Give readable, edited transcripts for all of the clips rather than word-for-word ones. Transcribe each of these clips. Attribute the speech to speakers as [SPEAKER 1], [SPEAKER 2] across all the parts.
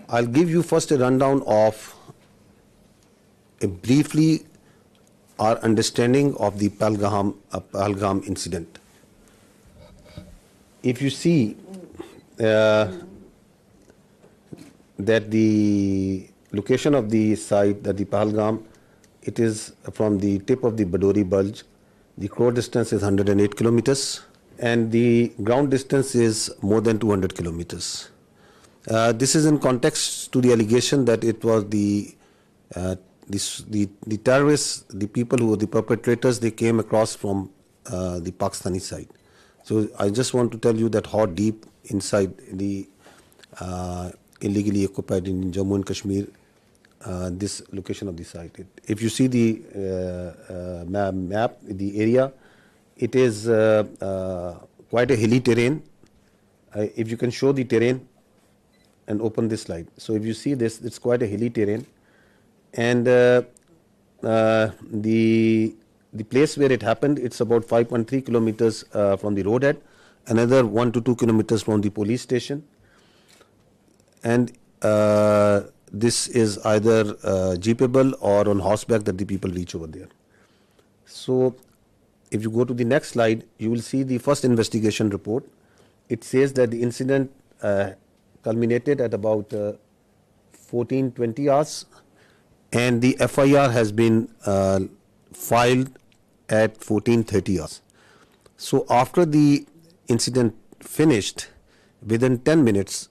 [SPEAKER 1] I'll give you first a rundown of briefly our understanding of the Pahalgam incident. If you see that the location of the site, that the Pahalgam, it is from the tip of the Badori Bulge. The crore distance is 108 kilometers and the ground distance is more than 200 kilometers. This is in context to the allegation that it was the terrorists, the people who were the perpetrators, they came across from the Pakistani side. So I just want to tell you that how deep inside the illegally occupied in Jammu and Kashmir this location of the site. If you see the map, the area, it is quite a hilly terrain. If you can show the terrain and open this slide. So if you see this, it's quite a hilly terrain. And the place where it happened, it's about 5.3 kilometers from the roadhead, another 1 to 2 kilometers from the police station. And this is either jeepable or on horseback that the people reach over there. So if you go to the next slide, you will see the first investigation report. It says that the incident culminated at about 14:20 hours and the FIR has been filed at 14:30 hours. So after the incident finished, within 10 minutes,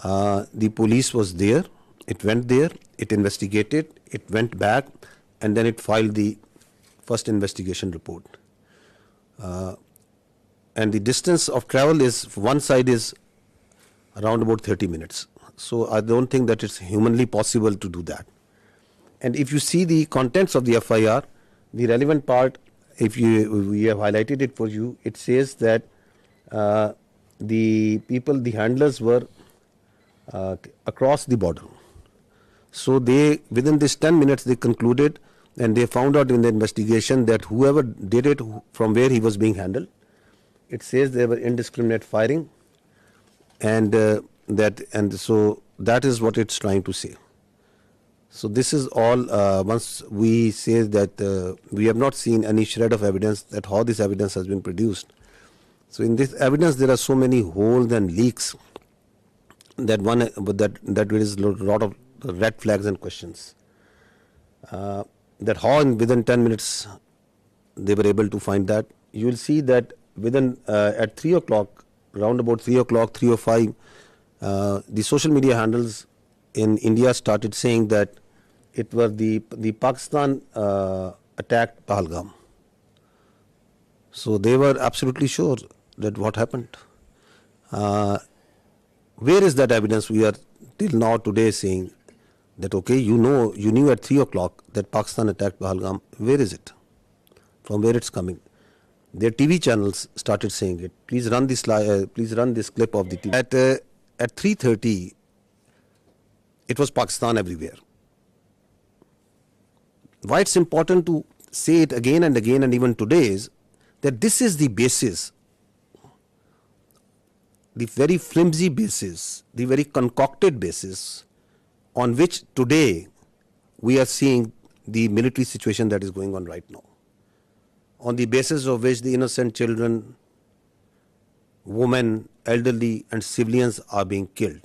[SPEAKER 1] the police was there. It went there, it investigated, it went back, and then it filed the first investigation report. And the distance of travel is, one side is around about 30 minutes. So I don't think that it's humanly possible to do that. And if you see the contents of the FIR, the relevant part, we have highlighted it for you, it says that the people, the handlers were across the border. So they, within this 10 minutes, they concluded and they found out in the investigation that whoever did it, from where he was being handled, it says there were indiscriminate firing, and so that is what it's trying to say. So this is all. Once we say that we have not seen any shred of evidence that how this evidence has been produced. So in this evidence there are so many holes and leaks that that raises a lot of red flags and questions. That how within 10 minutes they were able to find that. You will see that within at 3 o'clock, around about 3 o'clock, 3:05, the social media handles in India started saying that it was the Pakistan attacked Pahalgam. So they were absolutely sure that what happened. Where is that evidence? We are till now today saying that, okay, you knew at 3 o'clock that Pakistan attacked Pahalgam. Where is it? From where it's coming? Their TV channels started saying it. Please run this please run this clip of the TV. At 3:30, it was Pakistan everywhere. Why it's important to say it again and again and even today is that this is the basis, the very flimsy basis, the very concocted basis on which today we are seeing the military situation that is going on right now. On the basis of which the innocent children, women, elderly and civilians are being killed.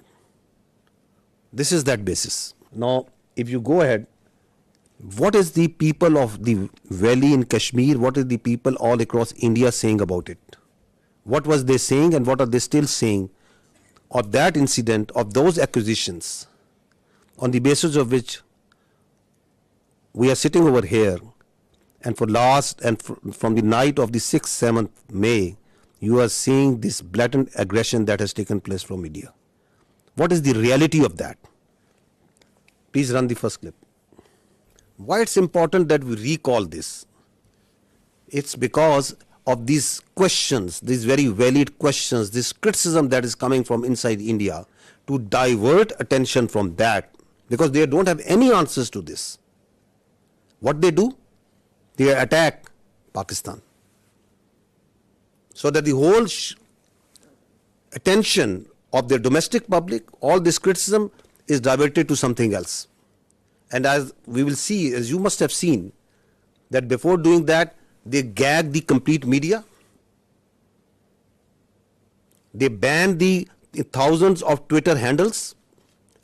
[SPEAKER 1] This is that basis. Now, if you go ahead, what is the people of the valley in Kashmir, what is the people all across India saying about it? What was they saying and what are they still saying of that incident, of those accusations, on the basis of which we are sitting over here, and from the night of the 6th, 7th May, you are seeing this blatant aggression that has taken place from India. What is the reality of that? Please run the first clip. Why it's important that we recall this? It's because of these questions, these very valid questions, this criticism that is coming from inside India to divert attention from that, because they don't have any answers to this. What they do? They attack Pakistan. So that the whole attention of their domestic public, all this criticism is diverted to something else. And as we will see, as you must have seen, that before doing that, they gag the complete media. They ban the thousands of Twitter handles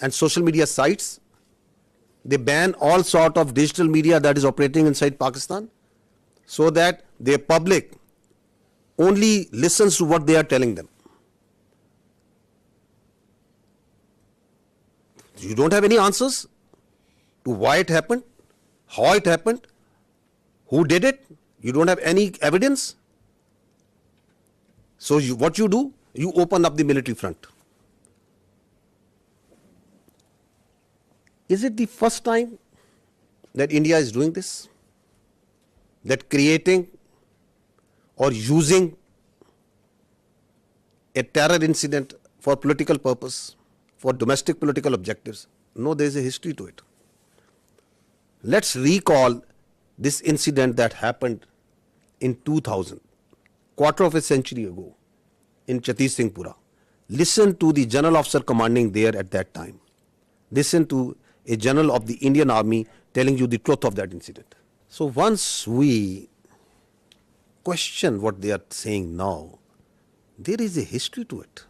[SPEAKER 1] and social media sites. They ban all sort of digital media that is operating inside Pakistan, so that their public only listens to what they are telling them. You don't have any answers to why it happened, how it happened, who did it. You don't have any evidence. So what you do, you open up the military front. Is it the first time that India is doing this? That creating or using a terror incident for political purpose, for domestic political objectives? No, there is a history to it. Let's recall this incident that happened in 2000, quarter of a century ago, in Chatti Singhpura. Listen to the general officer commanding there at that time. Listen to a general of the Indian Army telling you the truth of that incident. So once we question what they are saying now, there is a history to it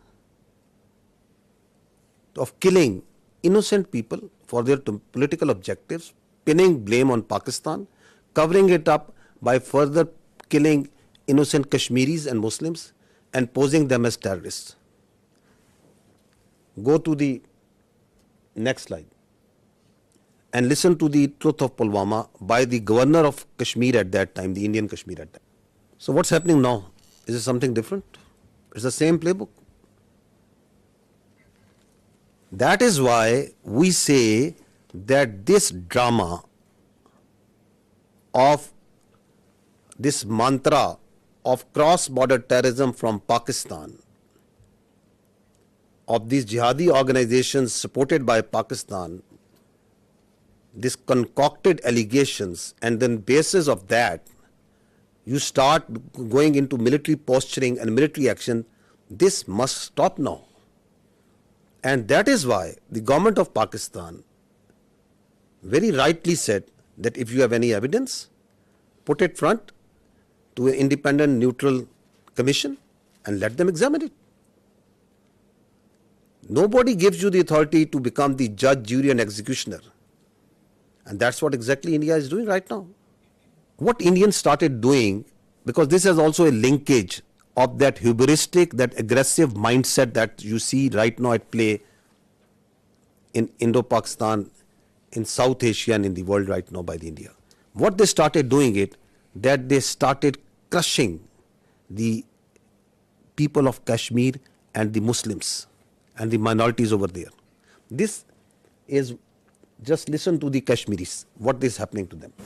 [SPEAKER 1] of killing innocent people for their political objectives, pinning blame on Pakistan, covering it up by further killing innocent Kashmiris and Muslims and posing them as terrorists. Go to the next slide and listen to the truth of Pulwama by the governor of Kashmir at that time, the Indian Kashmir at that time. So what's happening now? Is it something different? It's the same playbook. That is why we say that this drama of this mantra of cross-border terrorism from Pakistan, of these jihadi organizations supported by Pakistan, this concocted allegations, and then basis of that, you start going into military posturing and military action. This must stop now. And that is why the government of Pakistan very rightly said that if you have any evidence, put it front to an independent, neutral commission and let them examine it. Nobody gives you the authority to become the judge, jury and executioner. And that's what exactly India is doing right now. What Indians started doing, because this has also a linkage of that hubristic, that aggressive mindset that you see right now at play in Indo-Pakistan, in South Asia and in the world right now by the India. What they started doing it, that they started crushing the people of Kashmir and the Muslims and the minorities over there. This is, just listen to the Kashmiris, what is happening to them.